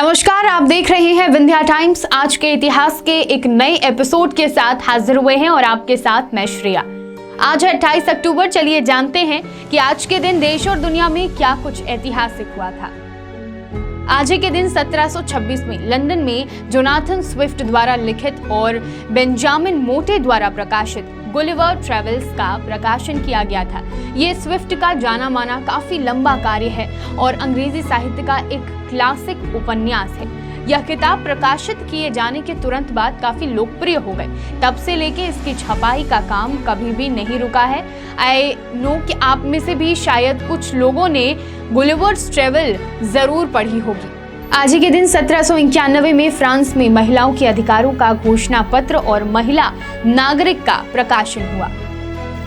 नमस्कार, आप देख रहे हैं विंध्या टाइम्स। आज के इतिहास के एक नए एपिसोड के साथ हाजिर हुए हैं और आपके साथ मैं श्रेया। आज है 28 अक्टूबर। चलिए जानते हैं कि आज के दिन देश और दुनिया में क्या कुछ ऐतिहासिक हुआ था। आज ही के दिन 1726 में लंदन में जोनाथन स्विफ्ट द्वारा लिखित और बेंजामिन मोटे द्वारा प्रकाशित गुलिवर ट्रेवल्स का प्रकाशन किया गया था। ये स्विफ्ट का जाना माना काफी लंबा कार्य है और अंग्रेजी साहित्य का एक क्लासिक उपन्यास है। यह किताब प्रकाशित किए जाने के तुरंत बाद काफी लोकप्रिय हो गई। तब से लेके इसकी छपाई का काम कभी भी नहीं रुका है। आई नो कि आप में से भी शायद कुछ लोगों ने गुलिवर्स ट्रेवल जरूर पढ़ी होगी। आज ही के दिन 1791 में फ्रांस में महिलाओं के अधिकारों का घोषणा पत्र और महिला नागरिक का प्रकाशन हुआ।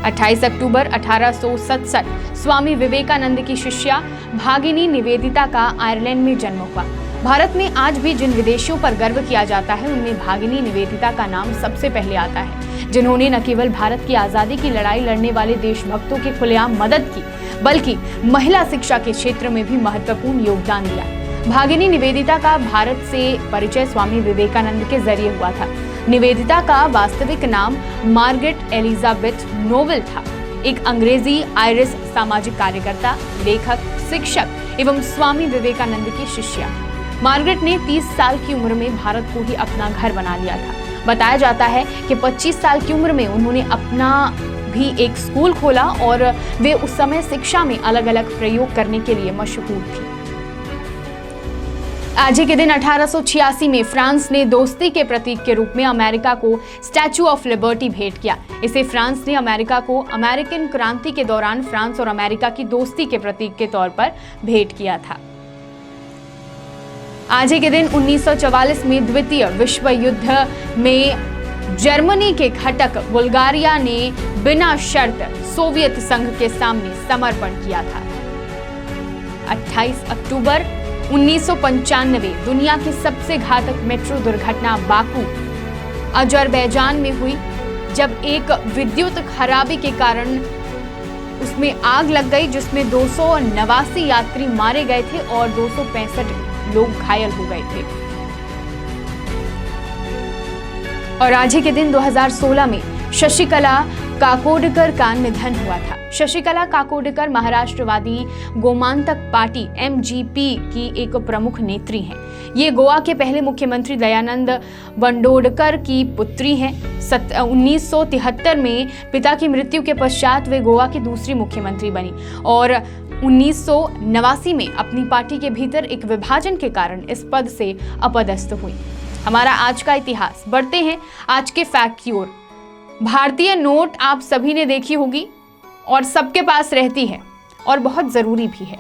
28 अक्टूबर 1867 स्वामी विवेकानंद की शिष्या भागिनी निवेदिता का आयरलैंड में जन्म हुआ। भारत में आज भी जिन विदेशियों पर गर्व किया जाता है उनमें भागिनी निवेदिता का नाम सबसे पहले आता है, जिन्होंने न केवल भारत की आजादी की लड़ाई लड़ने वाले देशभक्तों की खुलेआम मदद की, बल्कि महिला शिक्षा के क्षेत्र में भी महत्वपूर्ण योगदान दिया। भागिनी निवेदिता का भारत से परिचय स्वामी विवेकानंद के जरिए हुआ था। निवेदिता का वास्तविक नाम मार्गरेट एलिजाबेथ नोवेल था। एक अंग्रेजी आयरिश सामाजिक कार्यकर्ता, लेखक, शिक्षक एवं स्वामी विवेकानंद की शिष्या। मार्गरेट ने 30 साल की उम्र में भारत को ही अपना घर बना लिया था। बताया जाता है कि 25 साल की उम्र में उन्होंने अपना भी एक स्कूल खोला और वे उस समय शिक्षा में अलग अलग प्रयोग करने के लिए मशहूर थी। आज ही के दिन 1886 में फ्रांस ने दोस्ती के प्रतीक के रूप में अमेरिका को स्टैचू ऑफ लिबर्टी भेंट किया। इसे फ्रांस ने अमेरिका को अमेरिकन क्रांति के दौरान फ्रांस और अमेरिका की दोस्ती के प्रतीक के तौर पर भेंट किया था। आज ही के दिन 1944 में द्वितीय विश्व युद्ध में जर्मनी के घटक बुल्गारिया ने बिना शर्त सोवियत संघ के सामने समर्पण किया था। 28 अक्टूबर 1995 दुनिया की सबसे घातक मेट्रो दुर्घटना बाकू अजरबैजान में हुई, जब एक विद्युत खराबी के कारण उसमें आग लग गई, जिसमें 289 यात्री मारे गए थे और 265 लोग घायल हो गए थे। और आज ही के दिन 2016 में शशिकला काकोडकर का निधन हुआ था। शशिकला काकोडकर महाराष्ट्रवादी गोमांतक पार्टी MGP की एक प्रमुख नेत्री हैं। ये गोवा के पहले मुख्यमंत्री दयानंद बंडोडकर की पुत्री हैं। 1973 में पिता की मृत्यु के पश्चात वे गोवा की दूसरी मुख्यमंत्री बनी और 1989 में अपनी पार्टी के भीतर एक विभाजन के कारण इस पद से अपदस्थ हुई। हमारा आज का इतिहास। बढ़ते हैं आज के फैक्ट की ओर। भारतीय नोट आप सभी ने देखी होगी और सबके पास रहती है और बहुत जरूरी भी है।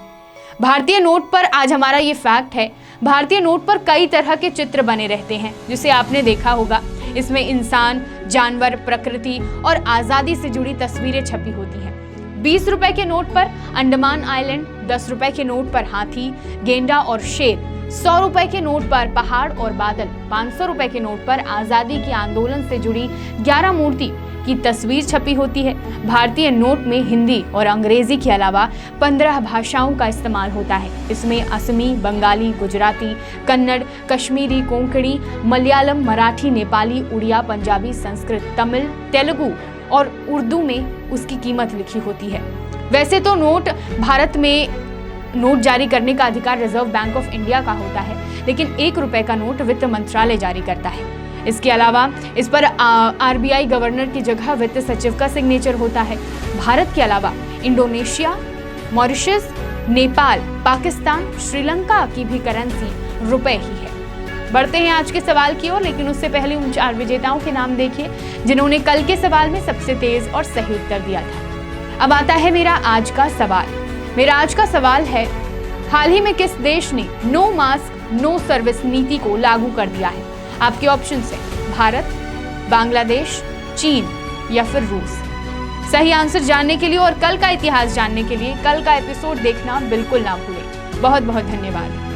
भारतीय नोट पर आज हमारा ये फैक्ट है, भारतीय नोट पर कई तरह के चित्र बने रहते हैं, जिसे आपने देखा होगा। इसमें इंसान, जानवर, प्रकृति और आजादी से जुड़ी तस्वीरें छपी होती हैं। 20 रुपए के नोट पर अंडमान आइलैंड, 10 रुपए के नोट पर हाथी, गेंडा और शेर, 100 रुपए के नोट पर पहाड़ और बादल, 500 रुपए के नोट पर आजादी के आंदोलन से जुड़ी 11 मूर्ति की तस्वीर छपी होती है। भारतीय नोट में हिंदी और अंग्रेजी के अलावा 15 भाषाओं का इस्तेमाल होता है। इसमें असमी, बंगाली, गुजराती, कन्नड़, कश्मीरी, कोंकणी, मलयालम, मराठी, नेपाली, उड़िया, पंजाबी, संस्कृत, तमिल, तेलुगु और उर्दू में उसकी कीमत लिखी होती है। वैसे तो भारत में नोट जारी करने का अधिकार रिजर्व बैंक ऑफ इंडिया का होता है, लेकिन 1 रुपए का नोट वित्त मंत्रालय जारी करता है। इसके अलावा इस पर RBI गवर्नर की जगह वित्त सचिव का सिग्नेचर होता है। भारत के अलावा इंडोनेशिया, मॉरिशस, नेपाल, पाकिस्तान, श्रीलंका की भी करेंसी रुपए ही है। बढ़ते हैं आज के सवाल की ओर, लेकिन उससे पहले उन 4 विजेताओं के नाम देखिए जिन्होंने कल के सवाल में सबसे तेज और सही उत्तर दिया था। अब आता है मेरा आज का सवाल। मेरा आज का सवाल है, हाल ही में किस देश ने नो मास्क नो सर्विस नीति को लागू कर दिया है? आपके ऑप्शन है भारत, बांग्लादेश, चीन या फिर रूस। सही आंसर जानने के लिए और कल का इतिहास जानने के लिए कल का एपिसोड देखना बिल्कुल ना भूलें। बहुत बहुत धन्यवाद।